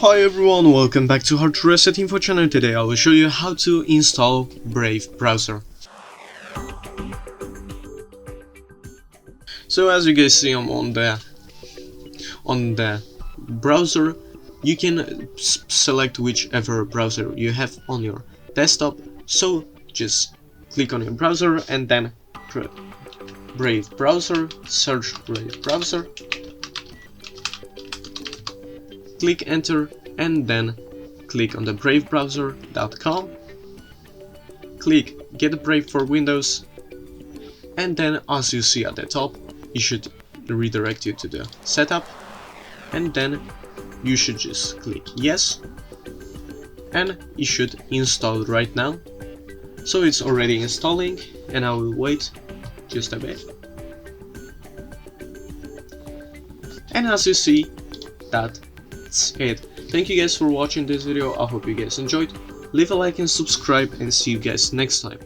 Hi everyone, welcome back to HardReset.Info channel. Today I will show you how to install Brave browser. So as you guys see, I'm on the browser. You can select whichever browser you have on your desktop. So just click on your browser and then Brave browser, search Brave browser. Click enter and then click on the bravebrowser.com. Click get Brave for Windows, and then as you see at the top, it should redirect you to the setup, and then you should just click yes, and it should install right now. So it's already installing, and I will wait just a bit. And as you see, that's it. Thank you guys for watching this video. I hope you guys enjoyed. Leave a like and subscribe, and see you guys next time.